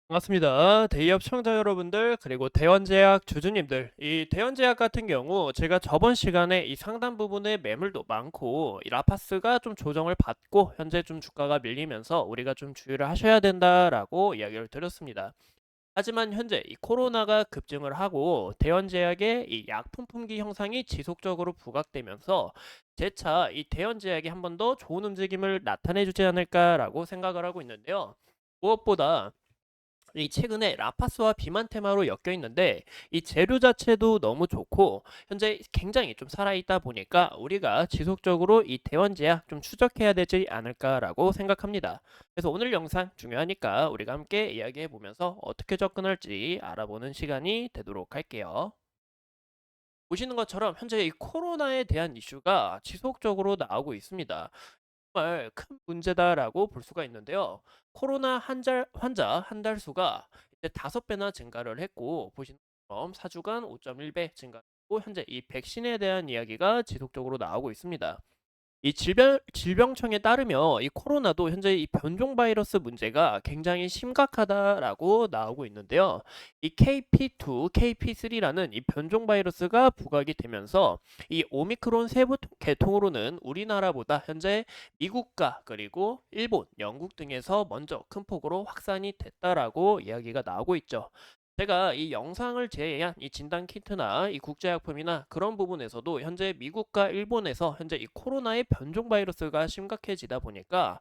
반갑습니다. 대기업 시청자 여러분들, 그리고 대원제약 주주님들. 이 대원제약 같은 경우 제가 저번 시간에 이 상단 부분에 매물도 많고 이 라파스가 좀 조정을 받고 현재 좀 주가가 밀리면서 우리가 좀 주의를 하셔야 된다라고 이야기를 드렸습니다. 하지만 현재 이 코로나가 급증을 하고 대원제약의 이 약품 품귀 형상이 지속적으로 부각되면서 재차 이 대원제약이 한 번 더 좋은 움직임을 나타내 주지 않을까라고 생각을 하고 있는데요. 무엇보다 이 최근에 라파스와 비만 테마로 엮여 있는데 이 재료 자체도 너무 좋고 현재 굉장히 좀 살아있다 보니까 우리가 지속적으로 이 대원제약 좀 추적해야 되지 않을까라고 생각합니다. 그래서 오늘 영상 중요하니까 우리가 함께 이야기해 보면서 어떻게 접근할지 알아보는 시간이 되도록 할게요. 보시는 것처럼 현재 이 코로나에 대한 이슈가 지속적으로 나오고 있습니다. 정말 큰 문제다라고 볼 수가 있는데요. 코로나 환자 한 달 수가 이제 5배나 증가를 했고 보시는 것처럼 4주간 5.1배 증가했고 현재 이 백신에 대한 이야기가 지속적으로 나오고 있습니다. 이 질병청에 따르면 이 코로나도 현재 이 변종 바이러스 문제가 굉장히 심각하다라고 나오고 있는데요. 이 KP2, KP3라는 이 변종 바이러스가 부각이 되면서 이 오미크론 세부 계통으로는 우리나라보다 현재 미국과 그리고 일본, 영국 등에서 먼저 큰 폭으로 확산이 됐다라고 이야기가 나오고 있죠. 제가 이 영상을 제외한 이 진단 키트나 이 국제약품이나 그런 부분에서도 현재 미국과 일본에서 현재 이 코로나의 변종 바이러스가 심각해지다 보니까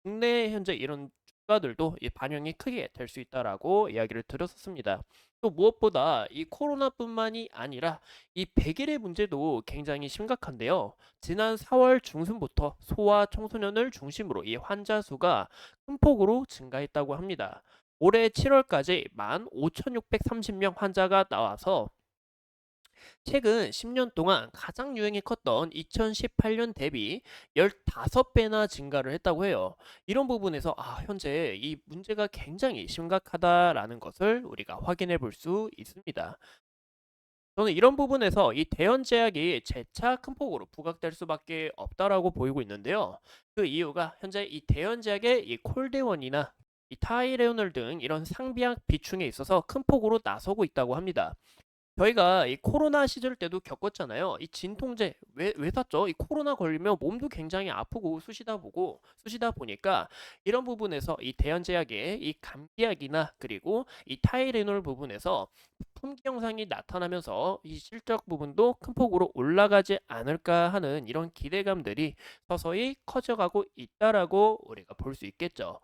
국내 현재 이런 주가들도 이 반영이 크게 될 수 있다라고 이야기를 드렸었습니다. 또 무엇보다 이 코로나뿐만이 아니라 이 백일의 문제도 굉장히 심각한데요. 지난 4월 중순부터 소아 청소년을 중심으로 이 환자 수가 큰 폭으로 증가했다고 합니다. 올해 7월까지 15,630명 환자가 나와서 최근 10년 동안 가장 유행이 컸던 2018년 대비 15배나 증가를 했다고 해요. 이런 부분에서 현재 이 문제가 굉장히 심각하다라는 것을 우리가 확인해 볼 수 있습니다. 저는 이런 부분에서 이 대연 제약이 재차 큰 폭으로 부각될 수밖에 없다라고 보이고 있는데요. 그 이유가 현재 이 대연 제약의 이 콜데원이나 이 타이레놀 등 이런 상비약 비충에 있어서 큰 폭으로 나서고 있다고 합니다. 저희가 이 코로나 시절 때도 겪었잖아요. 이 진통제 왜 샀죠? 이 코로나 걸리면 몸도 굉장히 아프고 쑤시다 보니까 이런 부분에서 이 대연제약의 이 감기약이나 그리고 이 타이레놀 부분에서 품귀 현상이 나타나면서 이 실적 부분도 큰 폭으로 올라가지 않을까 하는 이런 기대감들이 서서히 커져가고 있다라고 우리가 볼 수 있겠죠.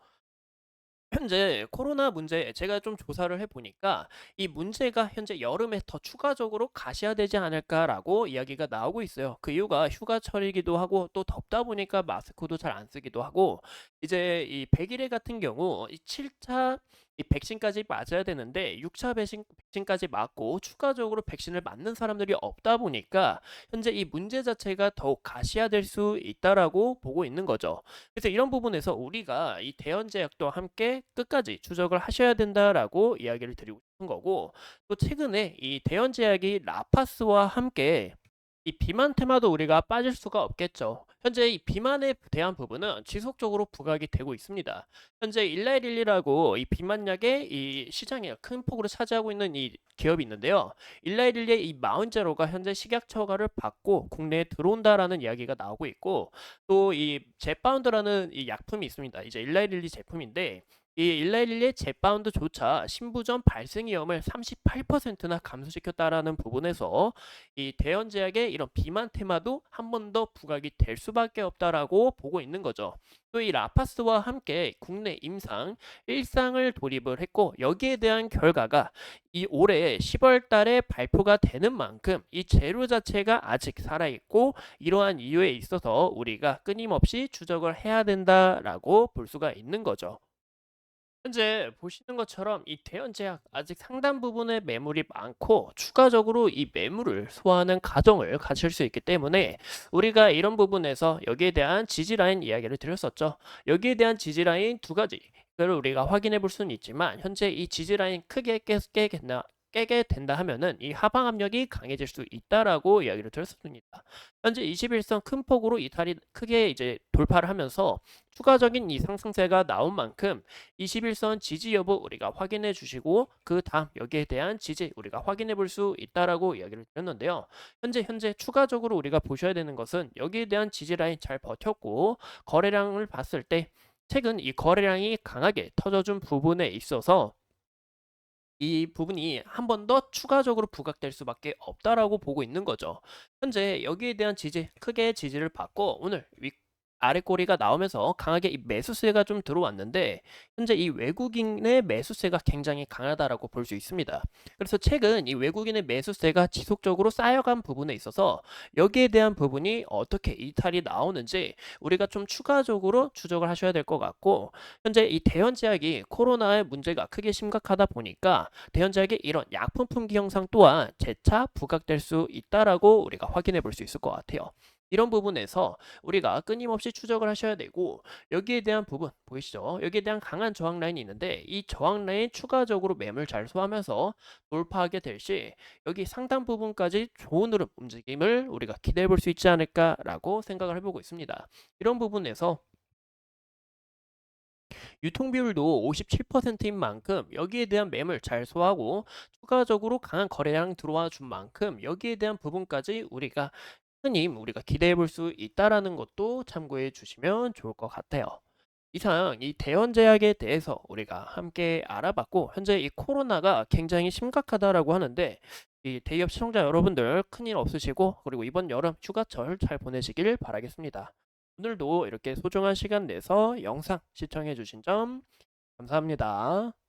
현재 코로나 문제 제가 좀 조사를 해 보니까 이 문제가 현재 여름에 더 추가적으로 가시화되지 않을까라고 이야기가 나오고 있어요. 그 이유가 휴가철이기도 하고 또 덥다 보니까 마스크도 잘 안 쓰기도 하고 이제 이 100일에 같은 경우 이 7차 이 백신까지 맞아야 되는데 6차 백신까지 맞고 추가적으로 백신을 맞는 사람들이 없다 보니까 현재 이 문제 자체가 더욱 가시화될 수 있다라고 보고 있는 거죠. 그래서 이런 부분에서 우리가 이 대연제약도 함께 끝까지 추적을 하셔야 된다라고 이야기를 드리고 싶은 거고 또 최근에 이 대연제약이 라파스와 함께 이 비만 테마도 우리가 빠질 수가 없겠죠. 현재 이 비만에 대한 부분은 지속적으로 부각이 되고 있습니다. 현재 일라이릴리라고 이 비만약의 이 시장에 큰 폭으로 차지하고 있는 이 기업이 있는데요. 일라이릴리의 이 마운제로가 현재 식약 처가를 받고 국내에 들어온다라는 이야기가 나오고 있고 또 이 제파운드라는 이 약품이 있습니다. 이제 일라이릴리 제품인데 이 일라이릴리의 제파운드조차 신부전 발생 위험을 38%나 감소시켰다라는 부분에서 이 대연제약의 이런 비만 테마도 한 번 더 부각이 될 수밖에 없다라고 보고 있는 거죠. 또 이 라파스와 함께 국내 임상 1상을 돌입을 했고 여기에 대한 결과가 이 올해 10월 달에 발표가 되는 만큼 이 재료 자체가 아직 살아있고 이러한 이유에 있어서 우리가 끊임없이 추적을 해야 된다라고 볼 수가 있는 거죠. 현재 보시는 것처럼 이 대연제약 아직 상당 부분의 매물이 많고 추가적으로 이 매물을 소화하는 과정을 가질 수 있기 때문에 우리가 이런 부분에서 여기에 대한 지지라인 이야기를 드렸었죠. 여기에 대한 지지라인 두 가지를 우리가 확인해 볼 수는 있지만 현재 이 지지라인 크게 깨겠나 깨게 된다 하면은 이 하방 압력이 강해질 수 있다라고 이야기를 드렸습니다. 현재 21선 큰 폭으로 이탈이 크게 이제 돌파를 하면서 추가적인 이 상승세가 나온 만큼 21선 지지 여부 우리가 확인해 주시고 그 다음 여기에 대한 지지 우리가 확인해 볼 수 있다라고 이야기를 드렸는데요. 현재 추가적으로 우리가 보셔야 되는 것은 여기에 대한 지지 라인 잘 버텼고 거래량을 봤을 때 최근 이 거래량이 강하게 터져준 부분에 있어서 이 부분이 한 번 더 추가적으로 부각될 수밖에 없다라고 보고 있는 거죠. 현재 여기에 대한 지지, 크게 지지를 받고 오늘 아래 꼬리가 나오면서 강하게 이 매수세가 좀 들어왔는데 현재 이 외국인의 매수세가 굉장히 강하다라고 볼 수 있습니다. 그래서 최근 이 외국인의 매수세가 지속적으로 쌓여간 부분에 있어서 여기에 대한 부분이 어떻게 이탈이 나오는지 우리가 좀 추가적으로 추적을 하셔야 될 것 같고 현재 이 대현제약이 코로나의 문제가 크게 심각하다 보니까 대현제약의 이런 약품 품귀 현상 또한 재차 부각될 수 있다라고 우리가 확인해 볼 수 있을 것 같아요. 이런 부분에서 우리가 끊임없이 추적을 하셔야 되고 여기에 대한 부분 보이시죠? 여기에 대한 강한 저항 라인이 있는데 이 저항 라인 추가적으로 매물 잘 소화하면서 돌파하게 될 시 여기 상당 부분까지 좋은 흐름 움직임을 우리가 기대해 볼 수 있지 않을까라고 생각을 해보고 있습니다. 이런 부분에서 유통 비율도 57%인 만큼 여기에 대한 매물 잘 소화하고 추가적으로 강한 거래량 들어와 준 만큼 여기에 대한 부분까지 우리가 기대해 볼 수 있다라는 것도 참고해 주시면 좋을 것 같아요. 이상 이 대원제약에 대해서 우리가 함께 알아봤고 현재 이 코로나가 굉장히 심각하다라고 하는데 이 대기업 시청자 여러분들 큰일 없으시고 그리고 이번 여름 휴가철 잘 보내시길 바라겠습니다. 오늘도 이렇게 소중한 시간 내서 영상 시청해 주신 점 감사합니다.